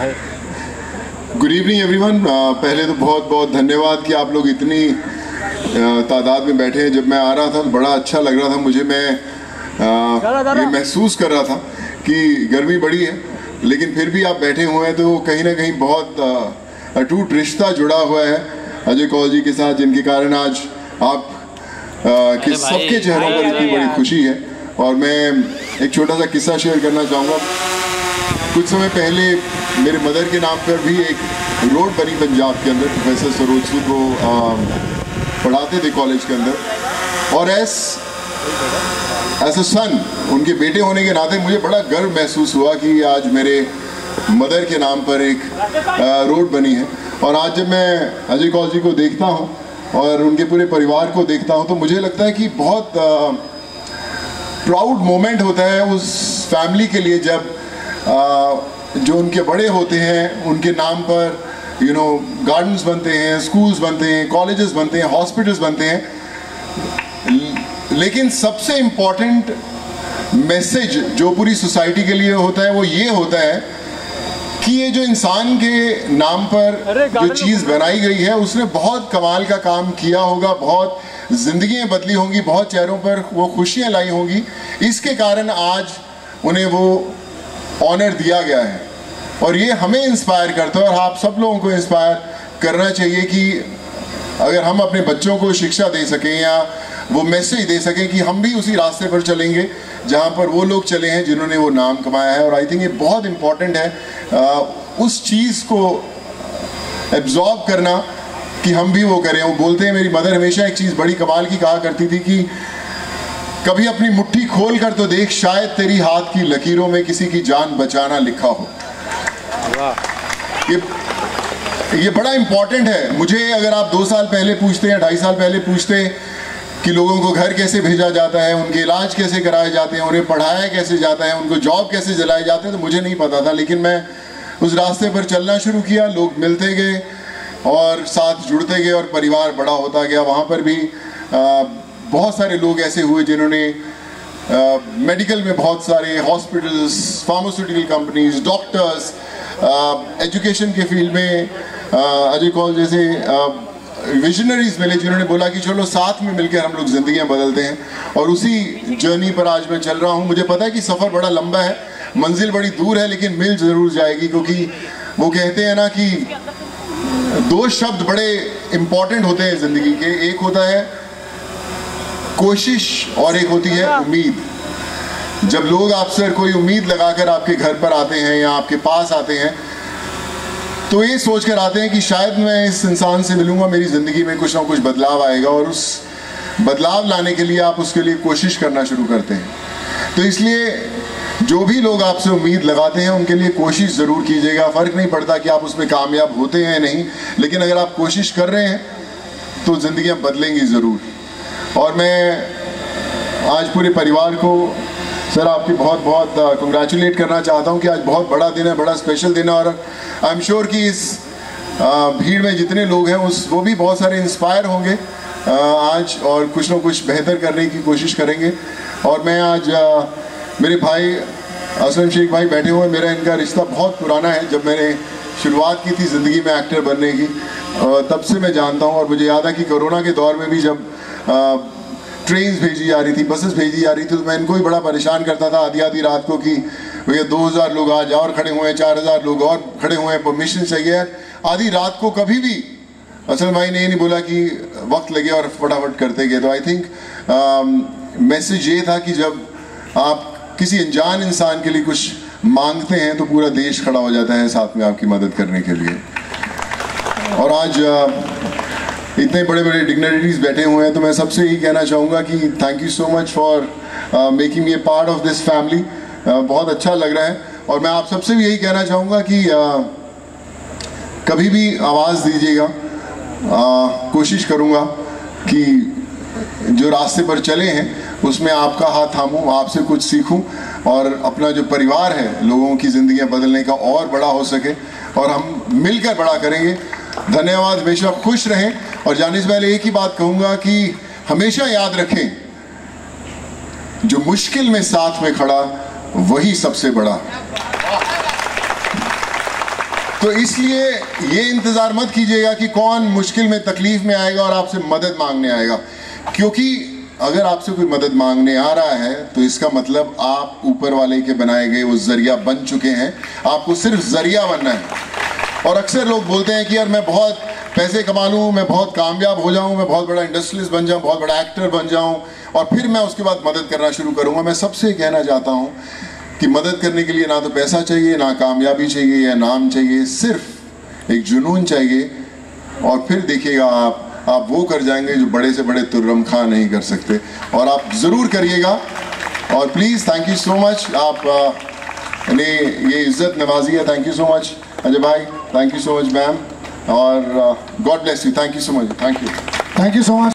Good evening everyone. पहले तो बहुत बहुत धन्यवाद कि आप लोग इतनी तादाद में बैठे हैं। जब मैं आ रहा था तो बड़ा अच्छा लग रहा था मुझे। मैं ये महसूस कर रहा था कि गर्मी बड़ी है, लेकिन फिर भी आप बैठे हुए हैं तो कहीं ना कहीं बहुत अटूट रिश्ता जुड़ा हुआ है अजय कौल जी के साथ, जिनके कारण आज आप के सबके चेहरों पर इतनी बड़ी खुशी है। और मैं एक छोटा सा किस्सा शेयर करना चाहूँगा। कुछ समय पहले मेरे मदर के नाम पर भी एक रोड बनी पंजाब के अंदर। प्रोफेसर सरोज सूद वो पढ़ाते थे कॉलेज के अंदर, और एज अ सन, उनके बेटे होने के नाते मुझे बड़ा गर्व महसूस हुआ कि आज मेरे मदर के नाम पर एक रोड बनी है। और आज जब मैं अजय कौल जी को देखता हूँ और उनके पूरे परिवार को देखता हूँ तो मुझे लगता है कि बहुत प्राउड मोमेंट होता है उस फैमिली के लिए जब जो उनके बड़े होते हैं उनके नाम पर गार्डन्स बनते हैं, स्कूल्स बनते हैं, कॉलेजेस बनते हैं, हॉस्पिटल्स बनते हैं। लेकिन सबसे इम्पॉर्टेंट मैसेज जो पूरी सोसाइटी के लिए होता है वो ये होता है कि ये जो इंसान के नाम पर जो चीज़ बनाई गई है उसने बहुत कमाल का काम किया होगा, बहुत जिंदगियां बदली होंगी, बहुत चेहरों पर वो खुशियां लाई होंगी। इसके कारण आज उन्हें वो ऑनर दिया गया है और ये हमें इंस्पायर करता है और आप सब लोगों को इंस्पायर करना चाहिए कि अगर हम अपने बच्चों को शिक्षा दे सकें या वो मैसेज दे सकें कि हम भी उसी रास्ते पर चलेंगे जहाँ पर वो लोग चले हैं जिन्होंने वो नाम कमाया है। और आई थिंक ये बहुत इम्पॉर्टेंट है उस चीज़ को एब्जॉर्ब करना कि हम भी वो करें। वो बोलते हैं, मेरी मदर हमेशा एक चीज़ बड़ी कमाल की कहा करती थी कि कभी अपनी मुट्ठी खोल कर तो देख, शायद तेरी हाथ की लकीरों में किसी की जान बचाना लिखा हो। ये बड़ा इंपॉर्टेंट है। मुझे अगर आप 2 साल पहले पूछते हैं, 2.5 साल पहले पूछते कि लोगों को घर कैसे भेजा जाता है, उनके इलाज कैसे कराए जाते हैं, उन्हें पढ़ाया कैसे जाता है, उनको जॉब कैसे दिलाए जाते हैं, तो मुझे नहीं पता था। लेकिन मैं उस रास्ते पर चलना शुरू किया, लोग मिलते गए और साथ जुड़ते गए और परिवार बड़ा होता गया। वहाँ पर भी बहुत सारे लोग ऐसे हुए जिन्होंने मेडिकल में बहुत सारे hospitals, pharmaceutical companies, doctors, education के फील्ड में अजय कौल जैसे विजनरीज मिले जिन्होंने बोला कि चलो साथ में मिलकर हम लोग जिंदगियां बदलते हैं। और उसी जर्नी पर आज मैं चल रहा हूं। मुझे पता है कि सफ़र बड़ा लंबा है, मंजिल बड़ी दूर है, लेकिन मिल ज़रूर जाएगी, क्योंकि वो कहते हैं ना कि 2 शब्द बड़े इम्पॉर्टेंट होते हैं ज़िंदगी के। एक होता है कोशिश और एक होती है उम्मीद। जब लोग आपसे कोई उम्मीद लगाकर आपके घर पर आते हैं या आपके पास आते हैं तो ये सोच कर आते हैं कि शायद मैं इस इंसान से मिलूंगा, मेरी ज़िंदगी में कुछ ना कुछ बदलाव आएगा, और उस बदलाव लाने के लिए आप उसके लिए कोशिश करना शुरू करते हैं। तो इसलिए जो भी लोग आपसे उम्मीद लगाते हैं उनके लिए कोशिश ज़रूर कीजिएगा। फ़र्क नहीं पड़ता कि आप उसमें कामयाब होते हैं नहीं, लेकिन अगर आप कोशिश कर रहे हैं तो ज़िंदगियाँ बदलेंगी ज़रूर। और मैं आज पूरे परिवार को सर आपकी बहुत बहुत कंग्रेचुलेट करना चाहता हूँ कि आज बहुत बड़ा दिन है, बड़ा स्पेशल दिन है। और आई एम श्योर कि इस भीड़ में जितने लोग हैं वो भी बहुत सारे इंस्पायर होंगे आज और कुछ ना कुछ बेहतर करने की कोशिश करेंगे। और मैं आज मेरे भाई असलम शेख भाई बैठे हुए, मेरा इनका रिश्ता बहुत पुराना है। जब मैंने शुरुआत की थी ज़िंदगी में एक्टर बनने की तब से मैं जानता हूँ। और मुझे याद है कि कोरोना के दौर में भी जब ट्रेन्स भेजी जा रही थी, बसेस भेजी जा रही थी, तो मैं इनको ही बड़ा परेशान करता था आधी रात को कि भैया 2000 लोग आज और खड़े हुए हैं, 4000 लोग और खड़े हुए हैं, परमिशन चाहिए। आधी रात को कभी भी असल भाई ने ये नहीं बोला कि वक्त लगे और फटाफट करते गए। तो आई थिंक मैसेज ये था कि जब आप किसी अनजान इंसान के लिए कुछ मांगते हैं तो पूरा देश खड़ा हो जाता है साथ में आपकी मदद करने के लिए। और आज इतने बड़े बड़े डिग्निटरीज बैठे हुए हैं तो मैं सबसे यही कहना चाहूँगा कि thank you so much for making me A part of this family. बहुत अच्छा लग रहा है। और मैं आप सबसे भी यही कहना चाहूँगा कि कभी भी आवाज़ दीजिएगा। कोशिश करूँगा कि जो रास्ते पर चले हैं उसमें आपका हाथ थामूँ, आपसे कुछ सीखूँ और अपना जो परिवार है लोगों की ज़िंदगियाँ बदलने का और बड़ा हो सके और हम मिलकर बड़ा करेंगे। धन्यवाद। हमेशा खुश रहें। और जाने से पहले एक ही बात कहूँगा कि हमेशा याद रखें, जो मुश्किल में साथ में खड़ा वही सबसे बड़ा। तो इसलिए ये इंतज़ार मत कीजिएगा कि कौन मुश्किल में तकलीफ में आएगा और आपसे मदद मांगने आएगा, क्योंकि अगर आपसे कोई मदद मांगने आ रहा है तो इसका मतलब आप ऊपर वाले के बनाए गए वो जरिया बन चुके हैं, आपको सिर्फ जरिया बनना है। और अक्सर लोग बोलते हैं कि यार मैं बहुत पैसे कमा लूँ, मैं बहुत कामयाब हो जाऊँ, मैं बहुत बड़ा इंडस्ट्रियलिस्ट बन जाऊँ, बहुत बड़ा एक्टर बन जाऊँ और फिर मैं उसके बाद मदद करना शुरू करूँगा। मैं सबसे कहना चाहता हूँ कि मदद करने के लिए ना तो पैसा चाहिए, ना कामयाबी चाहिए या नाम चाहिए, सिर्फ एक जुनून चाहिए। और फिर देखिएगा आप वो कर जाएंगे जो बड़े से बड़े तुर्रम खां नहीं कर सकते, और आप ज़रूर करिएगा। और please thank you so much, आप ने ये इज़्ज़त नवाजी है। Thank you so much Ajay भाई, thank you so much ma'am, और God bless you, thank you so much, thank you so much.